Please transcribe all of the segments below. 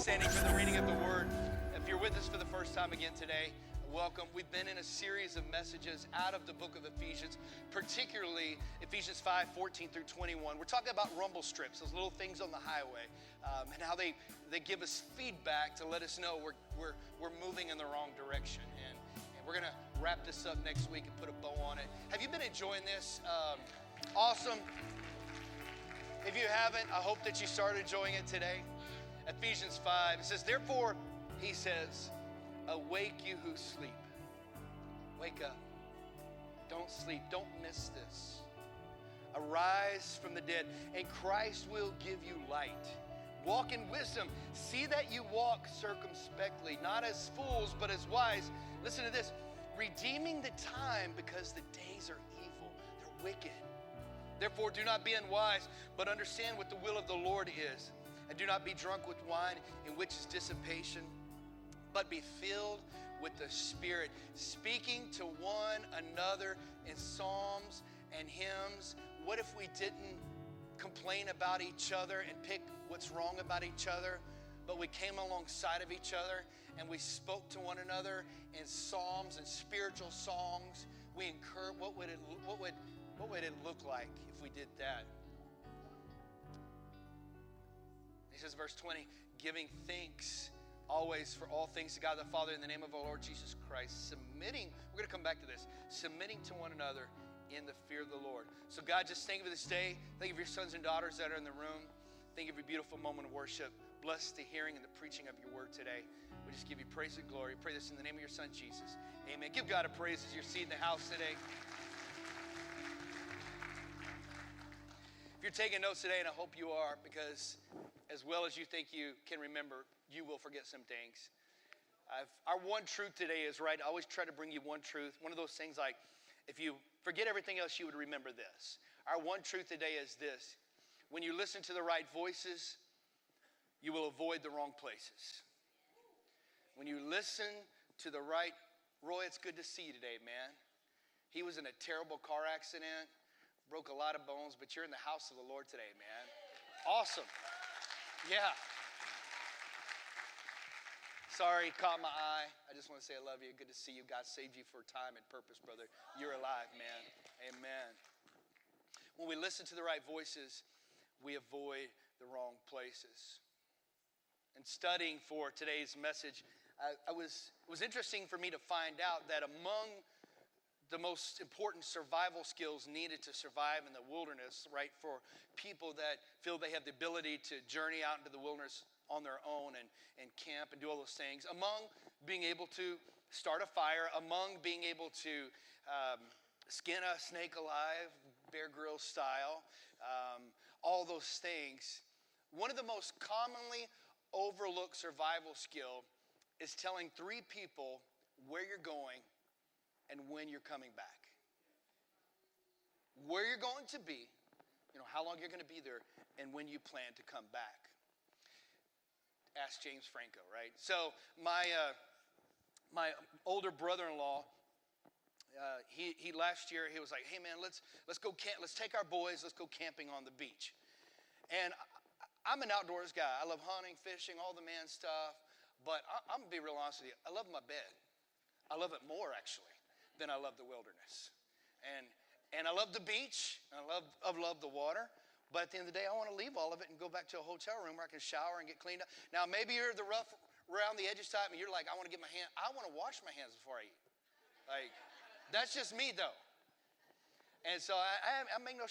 standing for the reading of the Word. If you're with us for the first time again today, welcome. We've been in a series of messages out of the book of Ephesians, particularly Ephesians 5:14 through 21. We're talking about rumble strips, those little things on the highway, and how they give us feedback to let us know we're moving in the wrong direction. And we're going to wrap this up next week and put a bow on it. Have you been enjoying this? Awesome. If you haven't, I hope that you started enjoying it today. Ephesians 5, it says, therefore, he says, awake you who sleep. Wake up. Don't sleep. Don't miss this. Arise from the dead, and Christ will give you light. Walk in wisdom. See that you walk circumspectly, not as fools, but as wise. Listen to this. Redeeming the time because the days are evil. They're wicked. Therefore, do not be unwise, but understand what the will of the Lord is. And do not be drunk with wine, in which is dissipation, but be filled with the Spirit, speaking to one another in psalms and hymns. What if we didn't complain about each other and pick what's wrong about each other, but we came alongside of each other and we spoke to one another in psalms and spiritual songs? We encourage. What would it look like if we did that? He says, verse 20, giving thanks always for all things to God the Father in the name of our Lord Jesus Christ, submitting, we're going to come back to this, submitting to one another in the fear of the Lord. So God, just thank you for this day. Thank you for your sons and daughters that are in the room. Thank you for your beautiful moment of worship. Bless the hearing and the preaching of your word today. We just give you praise and glory. Pray this in the name of your son, Jesus. Amen. Give God a praise as you're seated in the house today. If you're taking notes today, and I hope you are, because as well as you think you can remember, you will forget some things. Our one truth today is, right, I always try to bring you one truth. One of those things like, if you forget everything else, you would remember this. Our one truth today is this. When you listen to the right voices, you will avoid the wrong places. When you listen to the right, Roy, it's good to see you today, man. He was in a terrible car accident, broke a lot of bones, but you're in the house of the Lord today, man. Awesome. Yeah. Sorry, caught my eye. I just want to say I love you. Good to see you. God saved you for time and purpose, brother. You're alive, man. Amen. When we listen to the right voices, we avoid the wrong places. And studying for today's message, it was interesting for me to find out that among the most important survival skills needed to survive in the wilderness, right, for people that feel they have the ability to journey out into the wilderness on their own and camp and do all those things, among being able to start a fire, among being able to skin a snake alive, Bear Grylls style, all those things, one of the most commonly overlooked survival skill is telling 3 people where you're going and when you're coming back. Where you're going to be, how long you're going to be there, and when you plan to come back. Ask James Franco, right? So my older brother-in-law, he last year, he was like, hey man, let's go camp. Let's take our boys, let's go camping on the beach. And I'm an outdoors guy. I love hunting, fishing, all the man stuff. But I'm going to be real honest with you. I love my bed. I love it more, actually, than I love the wilderness. And I love the beach. And I love the water. But at the end of the day, I want to leave all of it and go back to a hotel room where I can shower and get cleaned up. Now, maybe you're the rough around the edges type and you're like, I want to get my hand. I want to wash my hands before I eat. Like, that's just me, though. And so I make no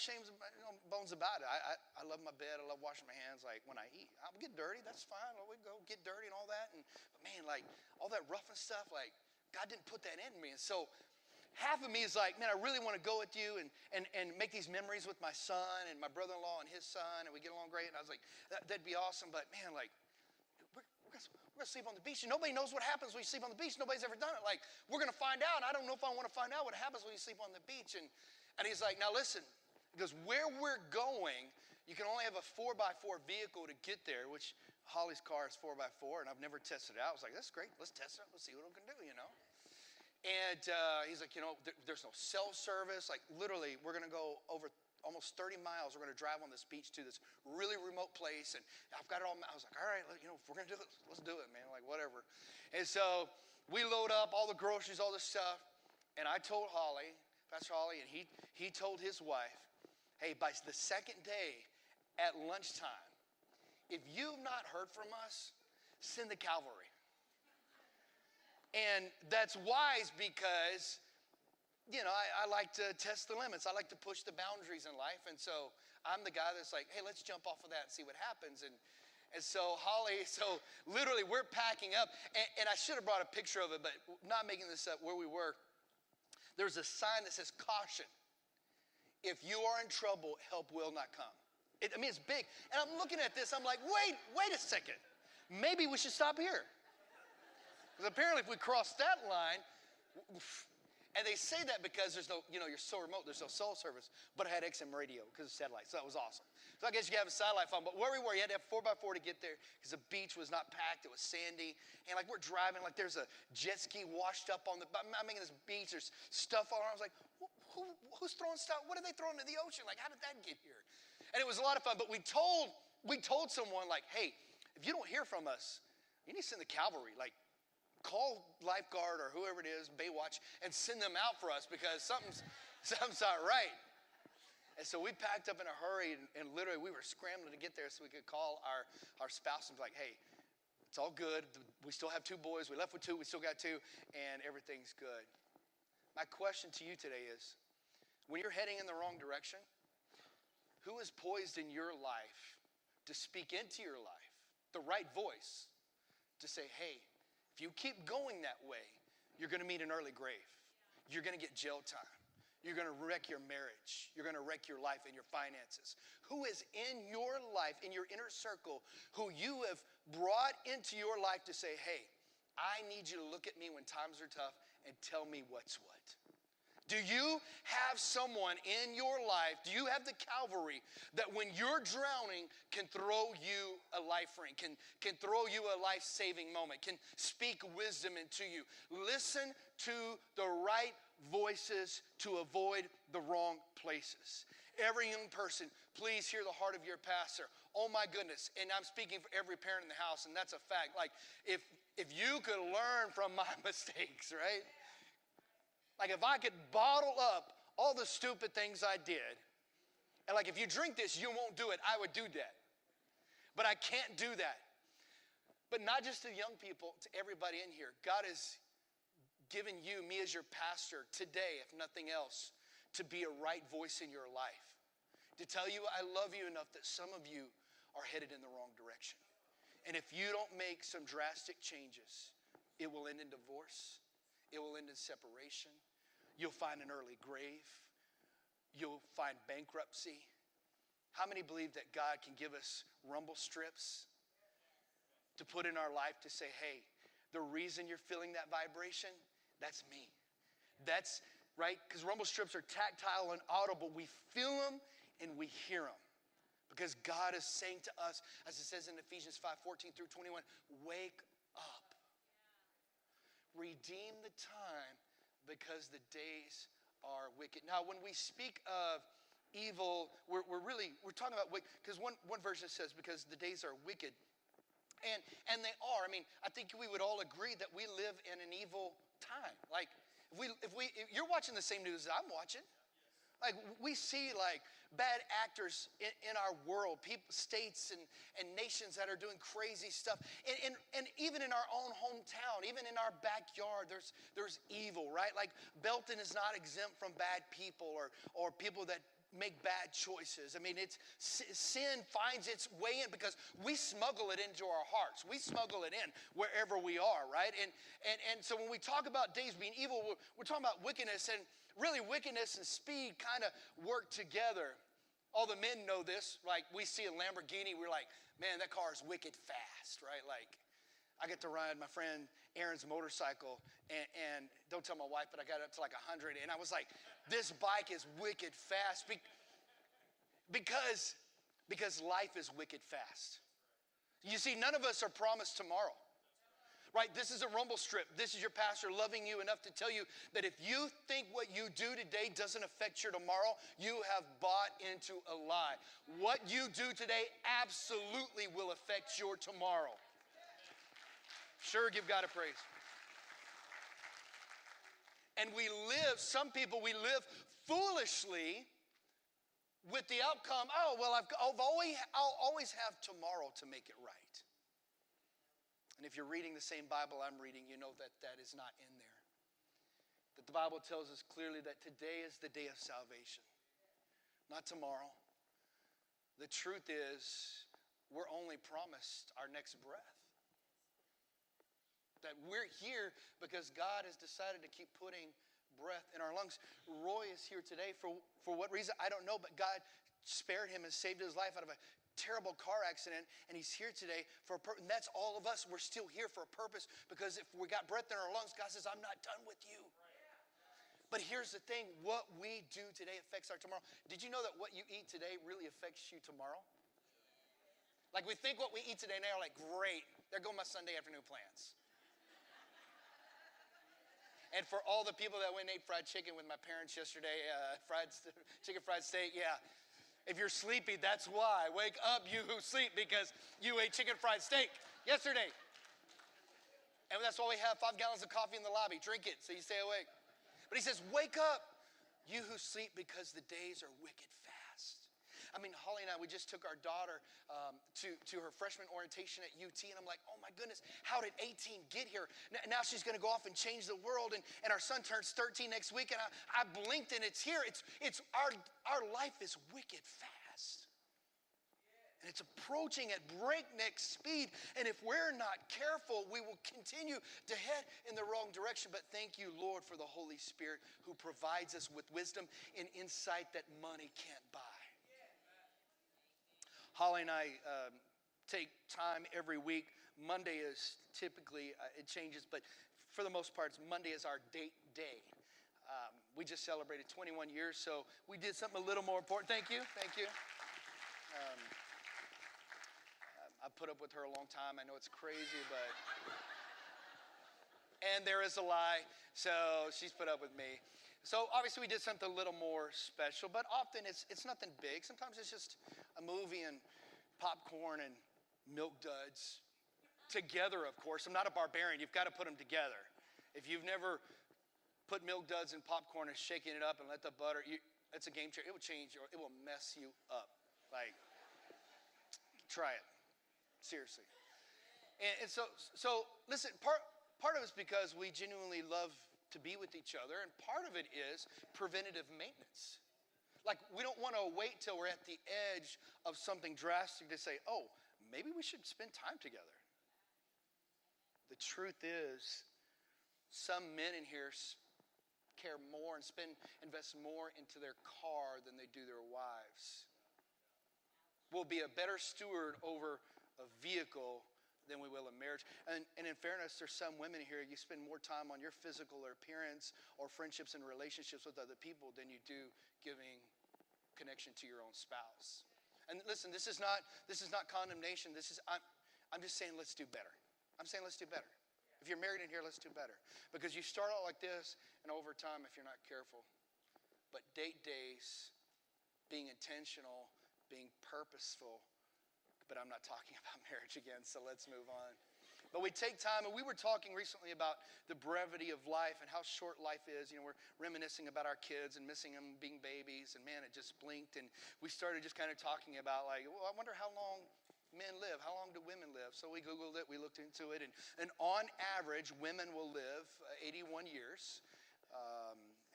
bones about it. I love my bed. I love washing my hands. Like when I eat, I'll get dirty. That's fine. We go get dirty and all that. But man, like all that rough and stuff, like God didn't put that in me. And so half of me is like, man, I really want to go with you and make these memories with my son and my brother-in-law and his son, and we get along great. And I was like, that'd be awesome. But man, like we're going to sleep on the beach. And nobody knows what happens when you sleep on the beach. Nobody's ever done it. Like we're going to find out. I don't know if I want to find out what happens when you sleep on the beach. And he's like, now listen, because where we're going, you can only have a 4x4 vehicle to get there, which Holly's car is 4x4, and I've never tested it out. I was like, that's great. Let's test it. Let's see what it can do, And he's like, there's no cell service. Like literally, we're going to go over almost 30 miles. We're going to drive on this beach to this really remote place. And I've got it all. I was like, all right, if we're going to do it, let's do it, man. Like, whatever. And so we load up all the groceries, all this stuff. And I told Holly, Pastor Holly, and he told his wife, hey, by the second day at lunchtime, if you've not heard from us, send the cavalry. And that's wise because, I like to test the limits. I like to push the boundaries in life. And so I'm the guy that's like, hey, let's jump off of that and see what happens. And so Holly, literally we're packing up. And I should have brought a picture of it, but not making this up, where we were, there's a sign that says, caution. If you are in trouble, help will not come. It's big. And I'm looking at this, I'm like, wait a second. Maybe we should stop here. Because apparently if we cross that line, and they say that because there's no, you're so remote, there's no cell service. But I had XM radio because of satellite, so that was awesome. So I guess you can have a satellite phone. But where we were, you had to have 4x4 to get there because the beach was not packed. It was sandy. And we're driving, there's a jet ski washed up on I'm making this beach. There's stuff all around. I was like, who's throwing stuff? What are they throwing into the ocean? How did that get here? And it was a lot of fun. But we told someone, hey, if you don't hear from us, you need to send the cavalry. Call lifeguard or whoever it is, Baywatch, and send them out for us because something's not right. And so we packed up in a hurry, and literally we were scrambling to get there so we could call our spouse and be like, hey, it's all good. We still have 2 boys. We left with 2. We still got 2, and everything's good. My question to you today is, when you're heading in the wrong direction, who is poised in your life to speak into your life, the right voice, to say, hey, if you keep going that way, you're going to meet an early grave. You're going to get jail time. You're going to wreck your marriage. You're going to wreck your life and your finances. Who is in your life, in your inner circle, who you have brought into your life to say, hey, I need you to look at me when times are tough and tell me what's what? Do you have someone in your life, do you have the cavalry that when you're drowning can throw you a life ring, can throw you a life-saving moment, can speak wisdom into you? Listen to the right voices to avoid the wrong places. Every young person, please hear the heart of your pastor. Oh my goodness, and I'm speaking for every parent in the house, and that's a fact. If you could learn from my mistakes, right? If I could bottle up all the stupid things I did, and if you drink this, you won't do it, I would do that. But I can't do that. But not just to young people, to everybody in here. God has given you, me as your pastor, today, if nothing else, to be a right voice in your life. To tell you I love you enough that some of you are headed in the wrong direction. And if you don't make some drastic changes, it will end in divorce. It will end in separation. You'll find an early grave. You'll find bankruptcy. How many believe that God can give us rumble strips to put in our life to say, hey, the reason you're feeling that vibration, that's me. That's right, because rumble strips are tactile and audible. We feel them and we hear them. Because God is saying to us, as it says in Ephesians 5:14 through 21, wake up. Redeem the time because the days are wicked. Now, when we speak of evil, we're talking about wicked, because one version says because the days are wicked. And they are. I think we would all agree that we live in an evil time. If you're watching the same news that I'm watching, we see bad actors in our world, states and nations that are doing crazy stuff. And even in our own hometown, even in our backyard, there's evil, right? Belton is not exempt from bad people or people that make bad choices. Sin finds its way in because we smuggle it into our hearts. We smuggle it in wherever we are, right? And so when we talk about days being evil, we're talking about wickedness, and really wickedness and speed kind of work together. All the men know this. We see a Lamborghini, we're like, man, that car is wicked fast, right? I get to ride my friend Aaron's motorcycle, and don't tell my wife, but I got up to 100, and I was like, this bike is wicked fast because life is wicked fast. You see, none of us are promised tomorrow. right? This is a rumble strip. This is your pastor loving you enough to tell you that if you think what you do today doesn't affect your tomorrow, you have bought into a lie. What you do today absolutely will affect your tomorrow. Sure, give God a praise. And we live, some people, we live foolishly with the outcome, oh, well, I'll always have tomorrow to make it right. And if you're reading the same Bible I'm reading, you know that that is not in there. That the Bible tells us clearly that today is the day of salvation, not tomorrow. The truth is, we're only promised our next breath. That we're here because God has decided to keep putting breath in our lungs. Roy is here today for what reason? I don't know, but God spared him and saved his life out of a terrible car accident, and he's here today for a purpose. And that's all of us. We're still here for a purpose, because if we got breath in our lungs, God says, I'm not done with you. But here's the thing, what we do today affects our tomorrow. Did you know that what you eat today really affects you tomorrow? Like, we think what we eat today now, like, great, there go my Sunday afternoon plans. And for all the people that went and ate fried chicken with my parents yesterday, chicken fried steak, yeah. If you're sleepy, that's why. Wake up, you who sleep, because you ate chicken fried steak yesterday. And that's why we have 5 gallons of coffee in the lobby. Drink it so you stay awake. But he says, wake up, you who sleep, because the days are wicked fast. I mean, Holly and I, we just took our daughter to her freshman orientation at UT, and I'm like, oh my goodness, how did 18 get here? Now she's going to go off and change the world, and our son turns 13 next week, and I blinked, and it's here. It's our life is wicked fast. And it's approaching at breakneck speed, and if we're not careful, we will continue to head in the wrong direction. But thank you, Lord, for the Holy Spirit who provides us with wisdom and insight that money can't buy. Holly and I take time every week. Monday is typically, it changes, but for the most part, Monday is our date day. We just celebrated 21 years, so we did something a little more important. Thank you. I put up with her a long time. I know it's crazy, but... And there is a lie, so she's put up with me. So obviously we did something a little more special, but often it's nothing big. Sometimes it's just a movie and popcorn and Milk Duds. Together, of course. I'm not a barbarian. You've got to put them together. If you've never put Milk Duds and popcorn and shaking it up and let the butter, it's a game changer. It will change it will mess you up. Like, try it. Seriously. And so listen, part of it's because we genuinely love to be with each other, and part of it is preventative maintenance. Like, we don't want to wait till we're at the edge of something drastic to say, oh, maybe we should spend time together. The truth is, some men in here care more and invest more into their car than they do their wives. We'll be a better steward over a vehicle than we will in marriage. And in fairness, there's some women here, you spend more time on your physical or appearance or friendships and relationships with other people than you do giving connection to your own spouse. And listen, this is not condemnation. I'm just saying, let's do better. I'm saying, let's do better. If you're married in here, let's do better. Because you start out like this, and over time, if you're not careful. But date days, being intentional, being purposeful. But I'm not talking about marriage again, so let's move on. But we take time, and we were talking recently about the brevity of life and how short life is. You know, we're reminiscing about our kids and missing them being babies, and man, it just blinked. And we started just kind of talking about, like, well, I wonder how long men live. How long do women live? So we Googled it, we looked into it, and on average, women will live 81 years.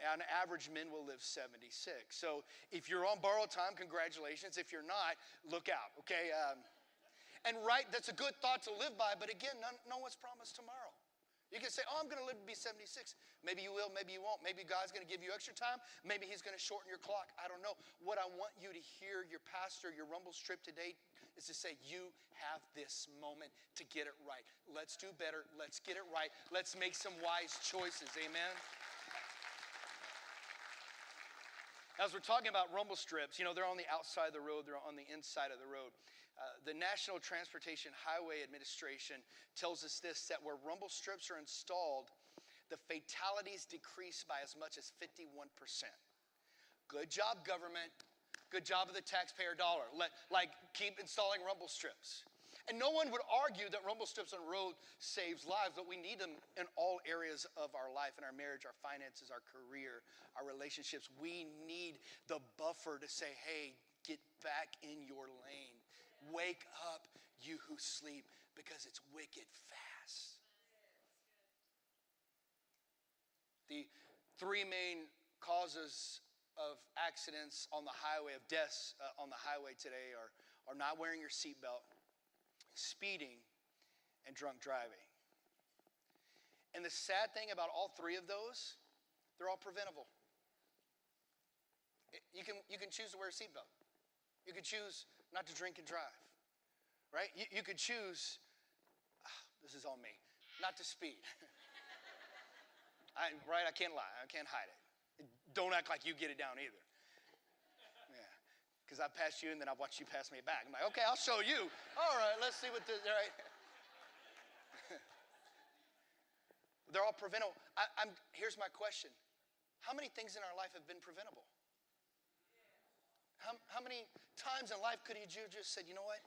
On average, men will live 76. So if you're on borrowed time, congratulations. If you're not, look out, okay? And right, that's a good thought to live by, but again, no one's promised tomorrow. You can say, oh, I'm going to live to be 76. Maybe you will, maybe you won't. Maybe God's going to give you extra time. Maybe he's going to shorten your clock. I don't know. What I want you to hear, your pastor, your Rumble Strip today, is to say, you have this moment to get it right. Let's do better. Let's get it right. Let's make some wise choices. Amen? As we're talking about rumble strips, you know, they're on the outside of the road, they're on the inside of the road. The National Transportation Highway Administration tells us this, that where rumble strips are installed, the fatalities decrease by as much as 51%. Good job, government. Good job of the taxpayer dollar. Keep installing rumble strips. And no one would argue that rumble strips on road saves lives, but we need them in all areas of our life, in our marriage, our finances, our career, our relationships. We need the buffer to say, hey, get back in your lane. Wake up, you who sleep, because it's wicked fast. The three main causes of accidents on the highway, of deaths on the highway today are not wearing your seatbelt, speeding, and drunk driving. And the sad thing about all three of those, they're all preventable. You can choose to wear a seatbelt. You could choose not to drink and drive, right? You could choose, this is on me, not to speed. I can't lie. I can't hide it. Don't act like you get it down either. Yeah, because I passed you and then I watched you pass me back. I'm like, okay, I'll show you. All right, let's see what this, all right. They're all preventable. Here's my question. How many things in our life have been preventable? How many times in life could you just said, you know what?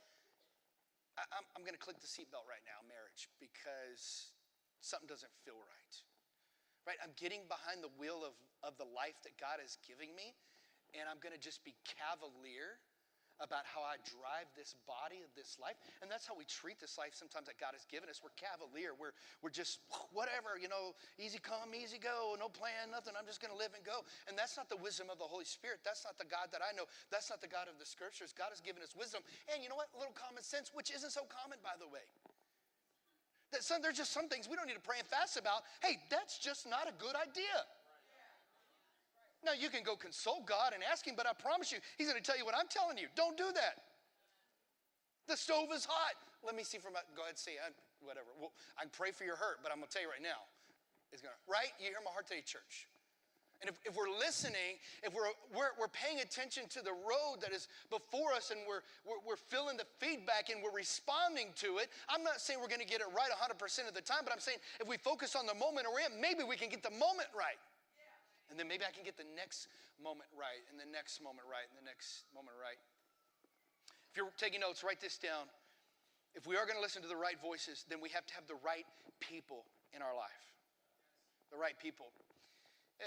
I'm going to click the seatbelt right now, marriage, because something doesn't feel right. Right? I'm getting behind the wheel of the life that God is giving me, and I'm going to just be cavalier about how I drive this body of this life. And that's how we treat this life sometimes that God has given us. We're cavalier. We're just whatever, easy come, easy go, no plan, nothing. I'm just going to live and go. And that's not the wisdom of the Holy Spirit. That's not the God that I know. That's not the God of the Scriptures. God has given us wisdom. And you know what? A little common sense, which isn't so common, by the way. There's just some things we don't need to pray and fast about. Hey, that's just not a good idea. Now, you can go consult God and ask him, but I promise you, he's going to tell you what I'm telling you. Don't do that. The stove is hot. Let me see go ahead and see. Whatever. Well, I can pray for your hurt, but I'm going to tell you right now. Right? You hear my heart today, church. And if we're listening, if we're paying attention to the road that is before us, and we're feeling the feedback and we're responding to it, I'm not saying we're going to get it right 100% of the time, but I'm saying if we focus on the moment we're in, maybe we can get the moment right. And then maybe I can get the next moment right, and the next moment right, and the next moment right. If you're taking notes, write this down. If we are going to listen to the right voices, then we have to have the right people in our life. The right people.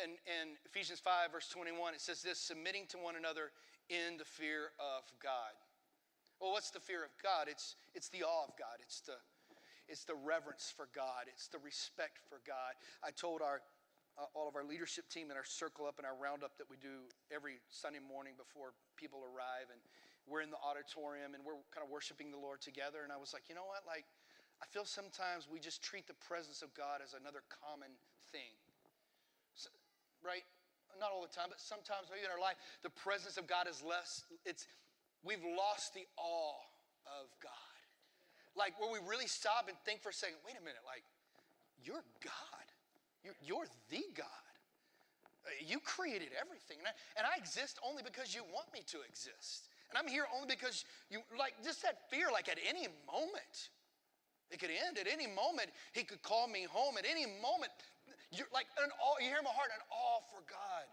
In Ephesians 5, verse 21, it says this, submitting to one another in the fear of God. Well, what's the fear of God? It's the awe of God. It's the reverence for God. It's the respect for God. I told all of our leadership team in our circle up and our roundup that we do every Sunday morning before people arrive, and we're in the auditorium and we're kind of worshiping the Lord together. And I was like, you know what? I feel sometimes we just treat the presence of God as another common thing. So, right? Not all the time, but sometimes maybe in our life, the presence of God is less. We've lost the awe of God. Like where we really stop and think for a second, wait a minute, you're God. You're the God. You created everything. And I exist only because you want me to exist. And I'm here only because you, just that fear, at any moment. It could end at any moment. He could call me home at any moment. You're an awe, you hear my heart, an awe for God.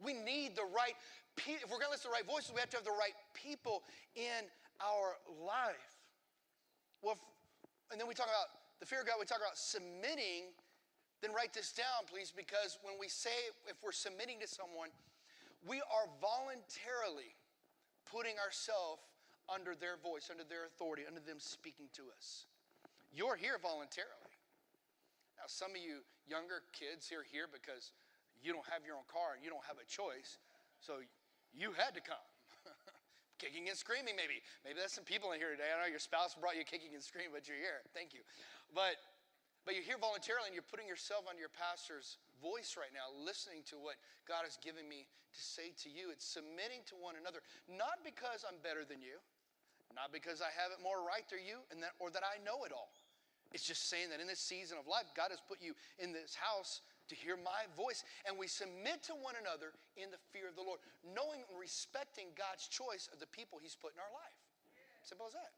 We need the right people. If we're going to listen to the right voices, we have to have the right people in our life. Well, and then we talk about the fear of God. We talk about submitting. Then write this down, please, because when we say, if we're submitting to someone, we are voluntarily putting ourselves under their voice, under their authority, under them speaking to us. You're here voluntarily. Now, some of you younger kids are here because you don't have your own car and you don't have a choice, so you had to come. Kicking and screaming, maybe. Maybe that's some people in here today. I know your spouse brought you kicking and screaming, but you're here. Thank you. But you're here voluntarily, and you're putting yourself under your pastor's voice right now, listening to what God has given me to say to you. It's submitting to one another, not because I'm better than you, not because I have it more right than you, or that I know it all. It's just saying that in this season of life, God has put you in this house to hear my voice, and we submit to one another in the fear of the Lord, knowing and respecting God's choice of the people he's put in our life. Simple as that.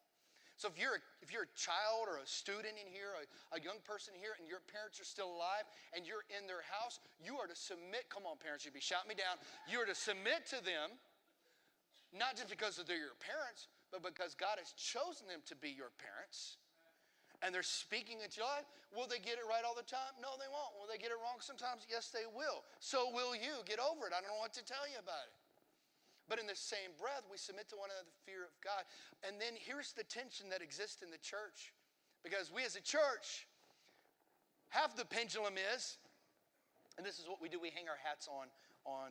So if you're a child or a student in here, a young person here, and your parents are still alive, and you're in their house, you are to submit. Come on, parents, you'd be shouting me down. You are to submit to them, not just because they're your parents, but because God has chosen them to be your parents. And they're speaking into your life. Will they get it right all the time? No, they won't. Will they get it wrong sometimes? Yes, they will. So will you. Get over it. I don't know what to tell you about it. But in the same breath, we submit to one another the fear of God. And then here's the tension that exists in the church. Because we as a church, half the pendulum is, and this is what we do, we hang our hats on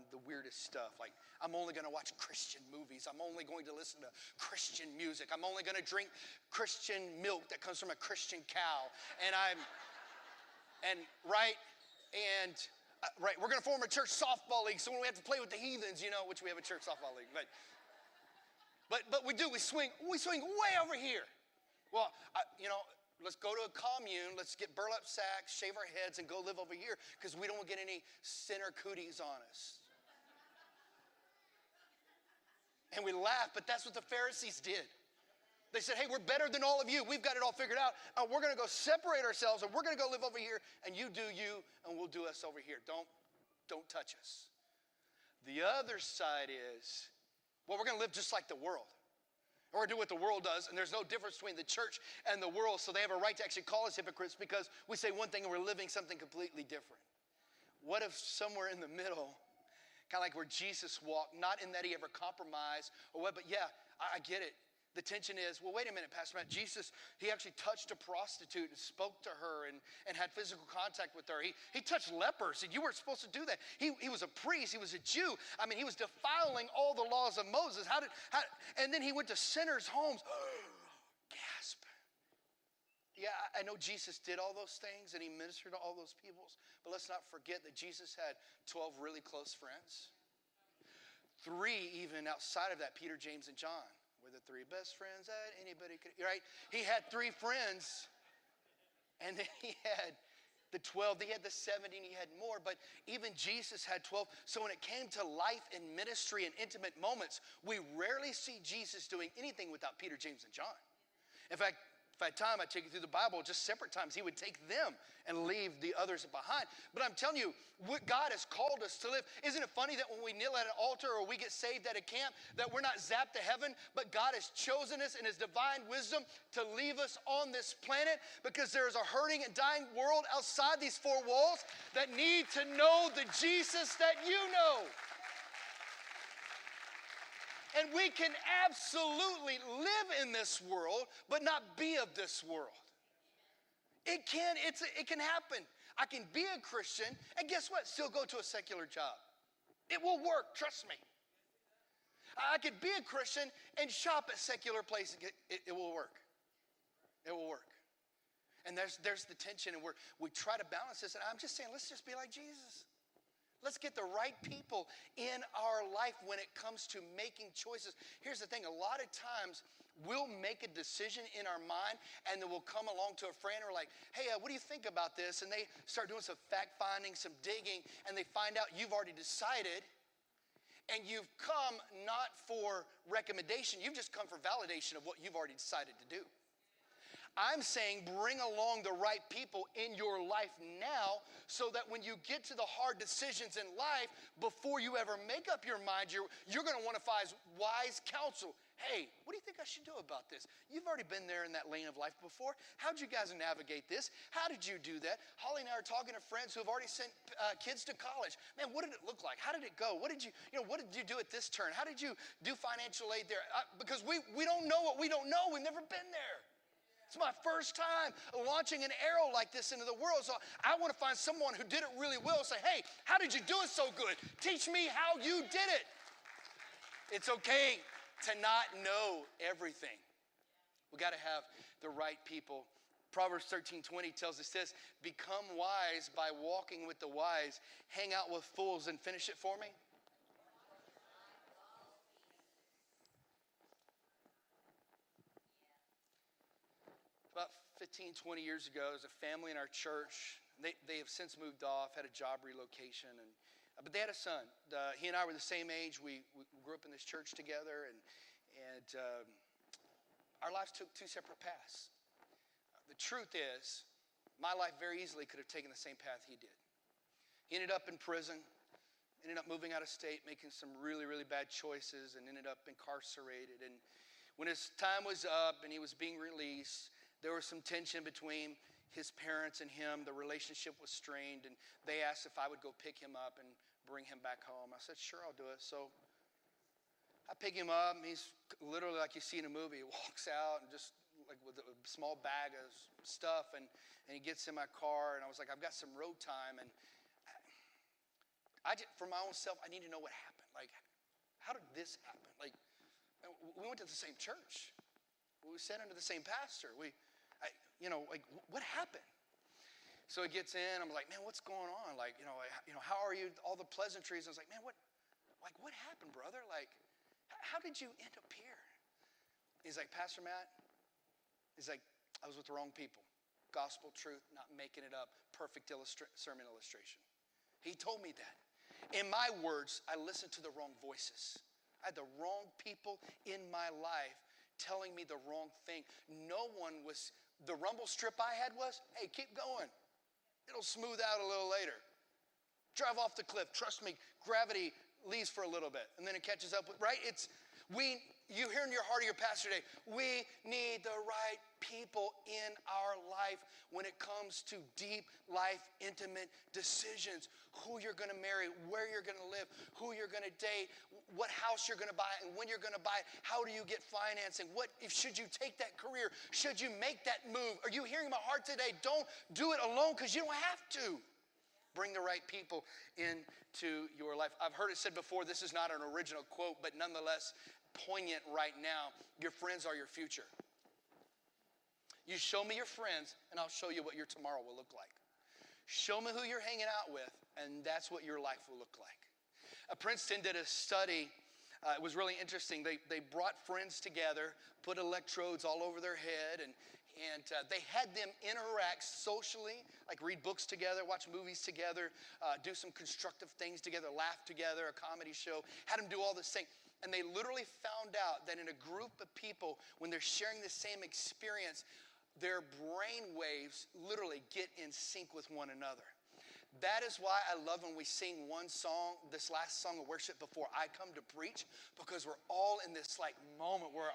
the weirdest stuff. Like, I'm only going to watch Christian movies. I'm only going to listen to Christian music. I'm only going to drink Christian milk that comes from a Christian cow. Right, we're going to form a church softball league, so when we have to play with the heathens, which we have a church softball league. But we swing way over here. Well, let's go to a commune, let's get burlap sacks, shave our heads, and go live over here, because we don't get any sinner cooties on us. And we laugh, but that's what the Pharisees did. They said, hey, we're better than all of you. We've got it all figured out. We're going to go separate ourselves, and we're going to go live over here, and you do you, and we'll do us over here. Don't touch us. The other side is, well, we're going to live just like the world. Or do what the world does, and there's no difference between the church and the world, so they have a right to actually call us hypocrites because we say one thing and we're living something completely different. What if somewhere in the middle, kind of like where Jesus walked, not in that he ever compromised or what, but yeah, I get it. The tension is, well, wait a minute, Pastor Matt. Jesus, he actually touched a prostitute and spoke to her and had physical contact with her. He touched lepers, and you weren't supposed to do that. He was a priest. He was a Jew. I mean, he was defiling all the laws of Moses. And then he went to sinners' homes. Gasp. Yeah, I know Jesus did all those things, and he ministered to all those peoples. But let's not forget that Jesus had 12 really close friends. 3 even outside of that, Peter, James, and John. Were the 3 best friends that anybody could, right? He had 3 friends, and then he had the 12, he had the 70, and he had more, but even Jesus had 12. So when it came to life and ministry and intimate moments, we rarely see Jesus doing anything without Peter, James, and John. In fact, if I had time, I'd take you through the Bible, just separate times. He would take them and leave the others behind. But I'm telling you, what God has called us to live. Isn't it funny that when we kneel at an altar or we get saved at a camp, that we're not zapped to heaven, but God has chosen us in his divine wisdom to leave us on this planet because there is a hurting and dying world outside these 4 walls that need to know the Jesus that you know. And we can absolutely live in this world, but not be of this world. It can happen. I can be a Christian, and guess what? Still go to a secular job. It will work, trust me. I could be a Christian and shop at secular places. It will work. It will work. And there's the tension, and we try to balance this. And I'm just saying, let's just be like Jesus. Let's get the right people in our life when it comes to making choices. Here's the thing. A lot of times we'll make a decision in our mind, and then we'll come along to a friend and we're like, hey, what do you think about this? And they start doing some fact finding, some digging, and they find out you've already decided, and you've come not for recommendation. You've just come for validation of what you've already decided to do. I'm saying bring along the right people in your life now so that when you get to the hard decisions in life, before you ever make up your mind, you're going to want to find wise counsel. Hey, what do you think I should do about this? You've already been there in that lane of life before. How'd you guys navigate this? How did you do that? Holly and I are talking to friends who have already sent kids to college. Man, what did it look like? How did it go? What did you do at this turn? How did you do financial aid there? Because we don't know what we don't know. We've never been there. It's my first time launching an arrow like this into the world. So I want to find someone who did it really well. Say, hey, how did you do it so good? Teach me how you did it. It's okay to not know everything. We got to have the right people. Proverbs 13:20 tells us this: become wise by walking with the wise. Hang out with fools and finish it for me. About 15, 20 years ago, there's a family in our church. They have since moved off, had a job relocation, but they had a son. He and I were the same age. We grew up in this church together, and our lives took two separate paths. The truth is, my life very easily could have taken the same path he did. He ended up in prison, ended up moving out of state, making some really, really bad choices, and ended up incarcerated. And when his time was up and he was being released, there was some tension between his parents and him. The relationship was strained, and they asked if I would go pick him up and bring him back home. I said, sure, I'll do it. So I pick him up, and he's literally like you see in a movie. He walks out and just like with a small bag of stuff, and he gets in my car, and I was like, I've got some road time, and I just, for my own self, I need to know what happened. Like, how did this happen? Like, we went to the same church. We sat under the same pastor. What happened? So he gets in. I'm like, man, what's going on? Like, how are you? All the pleasantries. I was like, man, what happened, brother? Like, how did you end up here? He's like, Pastor Matt, he's like, I was with the wrong people. Gospel truth, not making it up. Perfect sermon illustration. He told me that. In my words, I listened to the wrong voices. I had the wrong people in my life telling me the wrong thing. No one was, the rumble strip I had was, hey, keep going. It'll smooth out a little later. Drive off the cliff. Trust me, gravity leaves for a little bit, and then it catches up with, right? You hear in your heart of your pastor today, we need the right people in our life when it comes to deep life, intimate decisions. Who you're going to marry, where you're going to live, who you're going to date, what house you're going to buy, and when you're going to buy it. How do you get financing? Should you take that career? Should you make that move? Are you hearing my heart today? Don't do it alone because you don't have to. Bring the right people into your life. I've heard it said before, this is not an original quote, but nonetheless poignant right now. Your friends are your future. You show me your friends, and I'll show you what your tomorrow will look like. Show me who you're hanging out with, and that's what your life will look like. Princeton did a study. It was really interesting. They brought friends together, put electrodes all over their head, and they had them interact socially, like read books together, watch movies together, do some constructive things together, laugh together, a comedy show, had them do all this thing. And they literally found out that in a group of people, when they're sharing the same experience, their brain waves literally get in sync with one another. That is why I love when we sing one song, this last song of worship before I come to preach, because we're all in this like moment where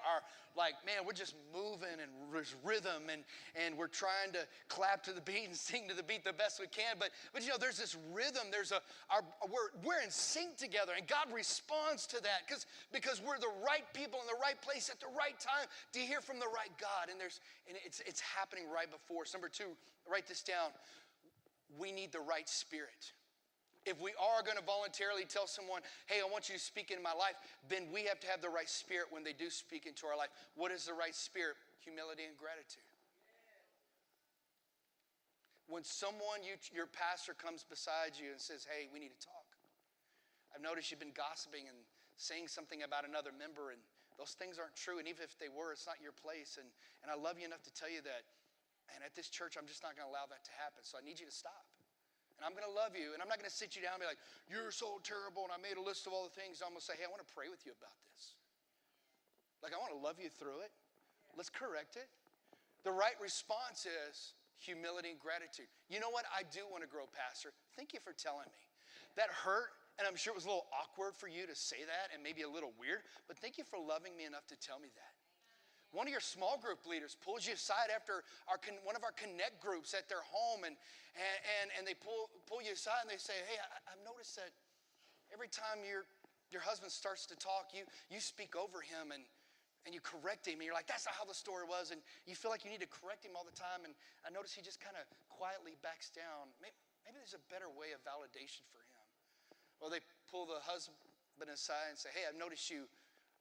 we're just moving and there's rhythm and we're trying to clap to the beat and sing to the beat the best we can. But there's this rhythm. We're in sync together, and God responds to that because we're the right people in the right place at the right time to hear from the right God. And it's happening right before us. Number 2, write this down. We need the right spirit. If we are going to voluntarily tell someone, hey, I want you to speak into my life, then we have to have the right spirit when they do speak into our life. What is the right spirit? Humility and gratitude. When someone, your pastor comes beside you and says, hey, we need to talk. I've noticed you've been gossiping and saying something about another member, and those things aren't true. And even if they were, it's not your place. And I love you enough to tell you that. And at this church, I'm just not going to allow that to happen. So I need you to stop. And I'm going to love you. And I'm not going to sit you down and be like, you're so terrible. And I made a list of all the things. I'm going to say, hey, I want to pray with you about this. Like, I want to love you through it. Let's correct it. The right response is humility and gratitude. You know what? I do want to grow, Pastor. Thank you for telling me. That hurt. And I'm sure it was a little awkward for you to say that and maybe a little weird. But thank you for loving me enough to tell me that. One of your small group leaders pulls you aside after one of our connect groups at their home, and they pull you aside and they say, hey, I've noticed that every time your husband starts to talk, you speak over him and you correct him, and you're like, that's not how the story was, and you feel like you need to correct him all the time, and I notice he just kind of quietly backs down. Maybe there's a better way of validation for him. Well, they pull the husband aside and say, hey, I've noticed you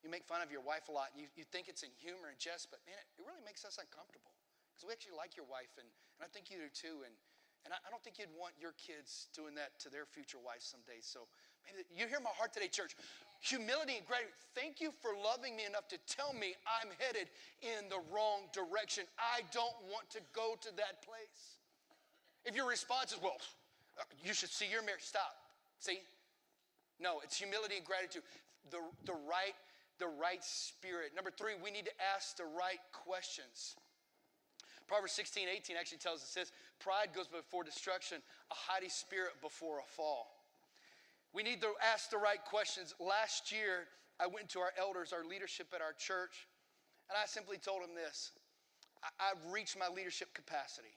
make fun of your wife a lot. You think it's in humor and jest, but man, it really makes us uncomfortable because we actually like your wife, and I think you do too. And I don't think you'd want your kids doing that to their future wives someday. So maybe you hear my heart today, church. Humility and gratitude. Thank you for loving me enough to tell me I'm headed in the wrong direction. I don't want to go to that place. If your response is, well, you should see your marriage. Stop. See? No, it's humility and gratitude. The right the right spirit. Number 3, we need to ask the right questions. Proverbs 16:18 actually tells us this: pride goes before destruction, a haughty spirit before a fall. We need to ask the right questions. Last year, I went to our elders, our leadership at our church, and I simply told them this: I've reached my leadership capacity.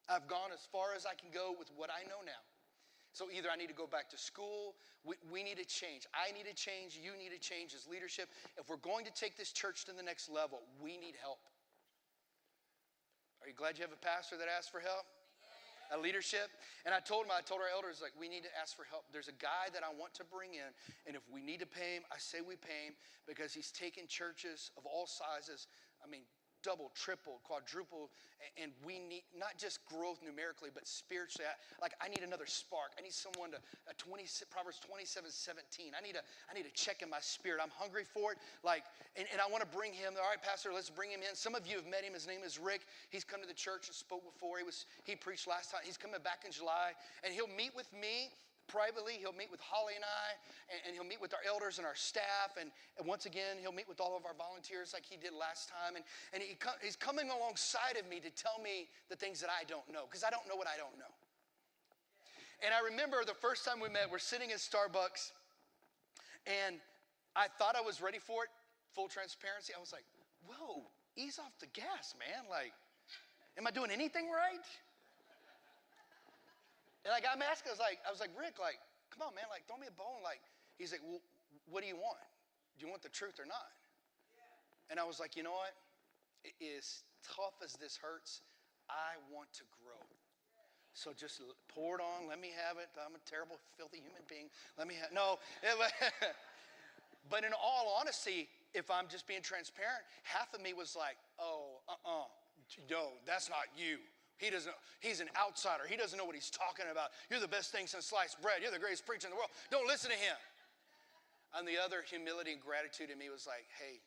I've gone as far as I can go with what I know now. So either I need to go back to school, we need to change. I need to change, you need to change as leadership. If we're going to take this church to the next level, we need help. Are you glad you have a pastor that asks for help? A leadership? And I told our elders, like, we need to ask for help. There's a guy that I want to bring in, and if we need to pay him, I say we pay him, because he's taken churches of all sizes, double, triple, quadruple, and we need not just growth numerically, but spiritually. I need another spark. I need someone to, Proverbs 27:17. I need a check in my spirit. I'm hungry for it. And I want to bring him. All right, Pastor, let's bring him in. Some of you have met him. His name is Rick. He's come to the church and spoke before. He preached last time. He's coming back in July, and he'll meet with me privately. He'll meet with Holly and I, and he'll meet with our elders and our staff, and once again, he'll meet with all of our volunteers like he did last time, and he's coming alongside of me to tell me the things that I don't know, because I don't know what I don't know. And I remember the first time we met, we're sitting at Starbucks, and I thought I was ready for it, full transparency. I was like, whoa, ease off the gas, man. Am I doing anything right? And I'm asking, I was like, Rick, come on, man, throw me a bone. He's like, well, what do you want? Do you want the truth or not? Yeah. And I was like, you know what? As tough as this hurts, I want to grow. So just pour it on. Let me have it. I'm a terrible, filthy human being. No. But in all honesty, if I'm just being transparent, half of me was like, no, that's not you. He's an outsider. He doesn't know what he's talking about. You're the best thing since sliced bread. You're the greatest preacher in the world. Don't listen to him. On the other, humility and gratitude in me was like, hey,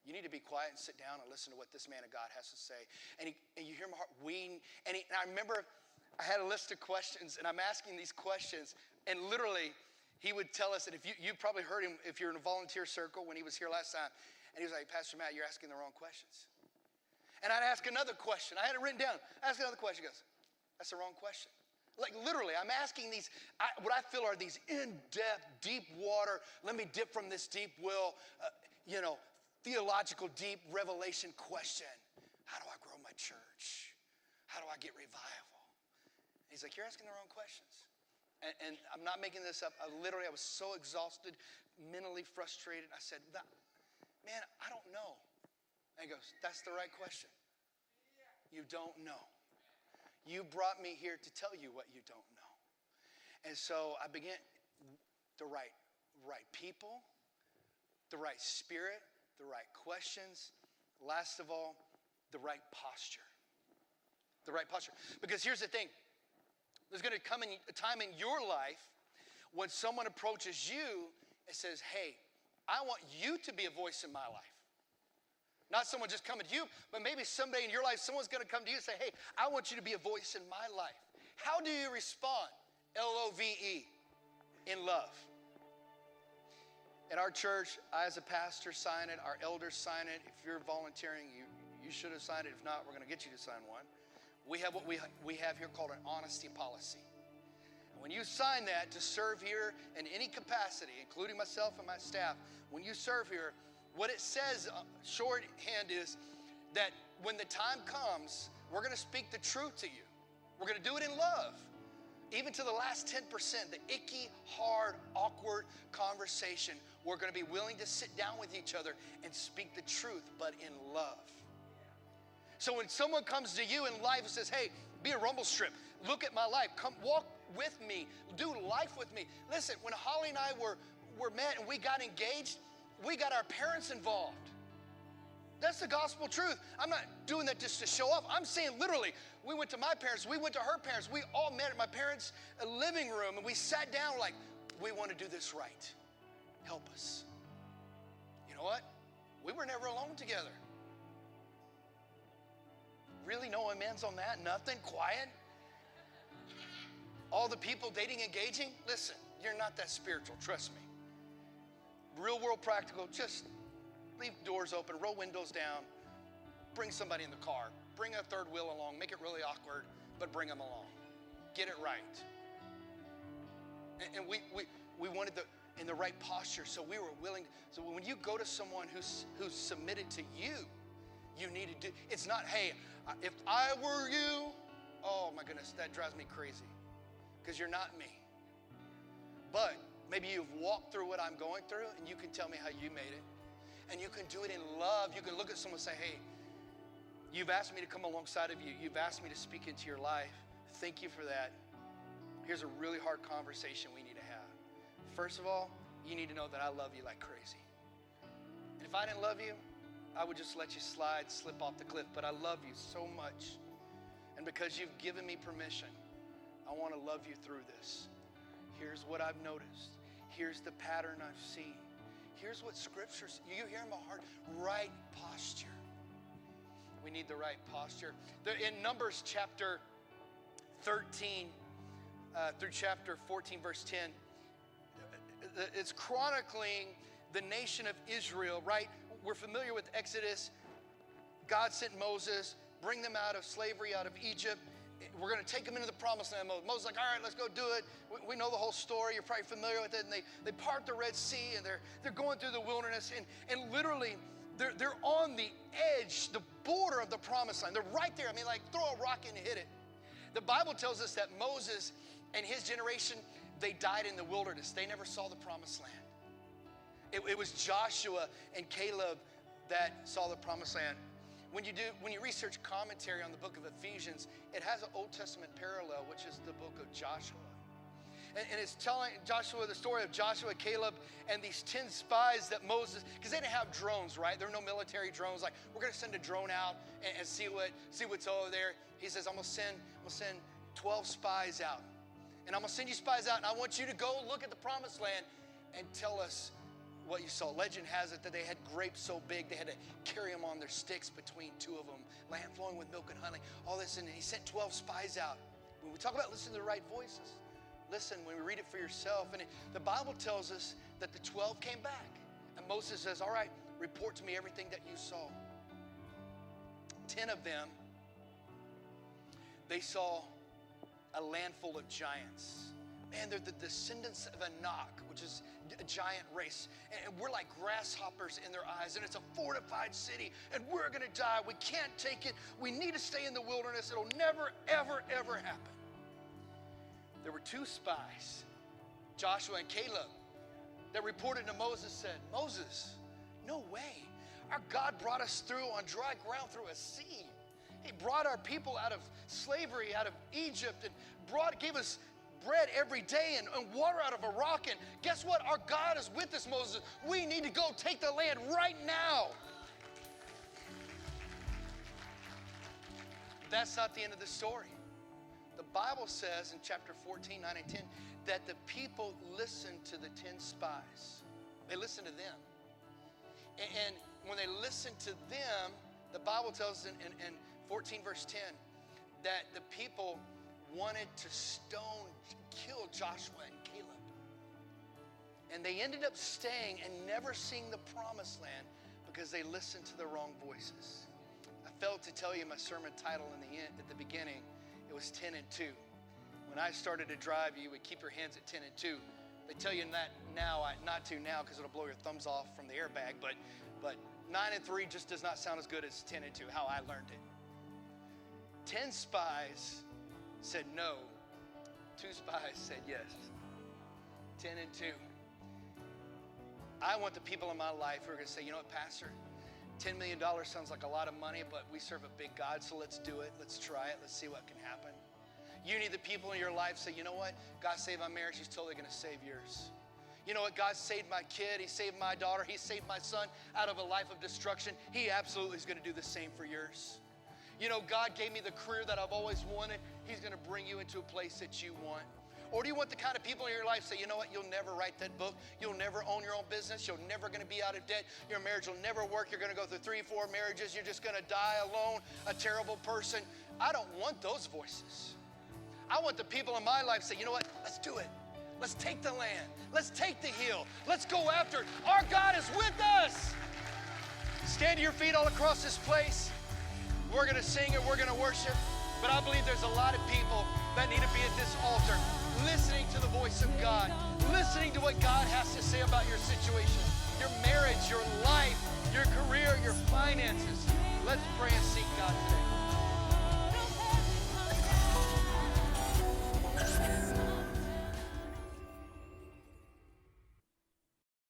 you need to be quiet and sit down and listen to what this man of God has to say. And you hear my heart. And I remember I had a list of questions, and I'm asking these questions, and literally he would tell us, and if you probably heard him if you're in a volunteer circle when he was here last time, and he was like, Pastor Matt, you're asking the wrong questions. And I'd ask another question. I had it written down. I asked another question. He goes, that's the wrong question. Literally, I'm asking these, what I feel are these in-depth, deep water, let me dip from this deep well, theological, deep revelation question. How do I grow my church? How do I get revival? He's like, you're asking the wrong questions. And I'm not making this up. I was so exhausted, mentally frustrated. I said, man, I don't know. And he goes, that's the right question. You don't know. You brought me here to tell you what you don't know. And so I began the right people, the right spirit, the right questions. Last of all, the right posture. The right posture. Because here's the thing. There's going to come a time in your life when someone approaches you and says, hey, I want you to be a voice in my life. Not someone just coming to you, but maybe someday in your life, someone's going to come to you and say, hey, I want you to be a voice in my life. How do you respond? L-O-V-E, in love. At our church, I as a pastor sign it, our elders sign it. If you're volunteering, you should have signed it. If not, we're going to get you to sign one. We have what we have here called an honesty policy. And when you sign that to serve here in any capacity, including myself and my staff, when you serve here, what it says, shorthand, is that when the time comes, we're going to speak the truth to you. We're going to do it in love. Even to the last 10%, the icky, hard, awkward conversation, we're going to be willing to sit down with each other and speak the truth, but in love. So when someone comes to you in life and says, hey, be a rumble strip, look at my life, come walk with me, do life with me. Listen, when Holly and I were met and we got engaged, we got our parents involved. That's the gospel truth. I'm not doing that just to show off. I'm saying literally, we went to my parents, we went to her parents, we all met at my parents' living room, and we sat down like, we want to do this right. Help us. You know what? We were never alone together. Really, no amens on that? Nothing? Quiet? All the people dating, engaging? Listen, you're not that spiritual, trust me. Real world practical, just Leave doors open, roll windows down, bring somebody in the car, bring a third wheel along, make it really awkward, but bring them along. Get it right. And we wanted in the right posture, so we were willing. So when you go to someone who's submitted to you, you need to do. It's not, hey, if I were you, oh my goodness, that drives me crazy, because you're not me. But maybe you've walked through what I'm going through, and you can tell me how you made it. And you can do it in love. You can look at someone and say, hey, you've asked me to come alongside of you. You've asked me to speak into your life. Thank you for that. Here's a really hard conversation we need to have. First of all, you need to know that I love you like crazy. And if I didn't love you, I would just let you slip off the cliff. But I love you so much. And because you've given me permission, I want to love you through this. Here's what I've noticed. Here's the pattern I've seen. Here's what scriptures, you hear my heart, right posture. We need the right posture. In Numbers chapter 13 through chapter 14, verse 10, it's chronicling the nation of Israel, right? We're familiar with Exodus. God sent Moses, bring them out of slavery, out of Egypt. We're going to take them into the promised land. Moses is like, all right, let's go do it. We know the whole story. You're probably familiar with it. And they part the Red Sea, and they're going through the wilderness. And literally, they're on the edge, the border of the promised land. They're right there. I mean, like, throw a rock and hit it. The Bible tells us that Moses and his generation, they died in the wilderness. They never saw the promised land. It was Joshua and Caleb that saw the promised land. When you research commentary on the book of Ephesians, it has an Old Testament parallel, which is the book of Joshua. And it's telling Joshua the story of Joshua, Caleb, and these 10 spies that Moses, because they didn't have drones, right? There were no military drones. Like, we're going to send a drone out and see what's over there. He says, I'm going to send 12 spies out. And I'm going to send you spies out, and I want you to go look at the promised land and tell us what you saw. Legend has it that they had grapes so big they had to carry them on their sticks between two of them, land flowing with milk and honey, all this. And he sent 12 spies out. When we talk about listening to the right voices, listen when we read it for yourself. And the Bible tells us that the 12 came back. And Moses says, all right, report to me everything that you saw. 10 of them, they saw a land full of giants. Man, they're the descendants of Anak, which is a giant race. And we're like grasshoppers in their eyes. And it's a fortified city. And we're going to die. We can't take it. We need to stay in the wilderness. It'll never, ever, ever happen. There were 2 spies, Joshua and Caleb, that reported to Moses, said, Moses, no way. Our God brought us through on dry ground through a sea. He brought our people out of slavery, out of Egypt, and gave us bread every day and water out of a rock. And guess what? Our God is with us, Moses. We need to go take the land right now. That's not the end of the story. The Bible says in chapter 14, 9 and 10, that the people listened to the 10 spies. They listened to them. And when they listened to them, the Bible tells us in 14 verse 10 that the people wanted to kill Joshua and Caleb. And they ended up staying and never seeing the promised land because they listened to the wrong voices. I failed to tell you my sermon title at the beginning. It was 10 and 2. When I started to drive, you would keep your hands at 10 and 2. They tell you that now, not to now, because it'll blow your thumbs off from the airbag, but 9 and 3 just does not sound as good as 10 and 2, how I learned it. 10 spies said no. 2 spies said yes. 10 and 2. I want the people in my life who are going to say, you know what, Pastor? $10 million sounds like a lot of money, but we serve a big God, so let's do it. Let's try it. Let's see what can happen. You need the people in your life say, you know what? God saved my marriage. He's totally going to save yours. You know what? God saved my kid. He saved my daughter. He saved my son out of a life of destruction. He absolutely is going to do the same for yours. You know, God gave me the career that I've always wanted. He's going to bring you into a place that you want. Or do you want the kind of people in your life say, you know what, you'll never write that book. You'll never own your own business. You're never going to be out of debt. Your marriage will never work. You're going to go through 3, 4 marriages. You're just going to die alone, a terrible person. I don't want those voices. I want the people in my life say, you know what, let's do it. Let's take the land. Let's take the hill. Let's go after it. Our God is with us. Stand to your feet all across this place. We're going to sing and we're going to worship. But I believe there's a lot of people that need to be at this altar, listening to the voice of God, listening to what God has to say about your situation, your marriage, your life, your career, your finances. Let's pray and seek God today.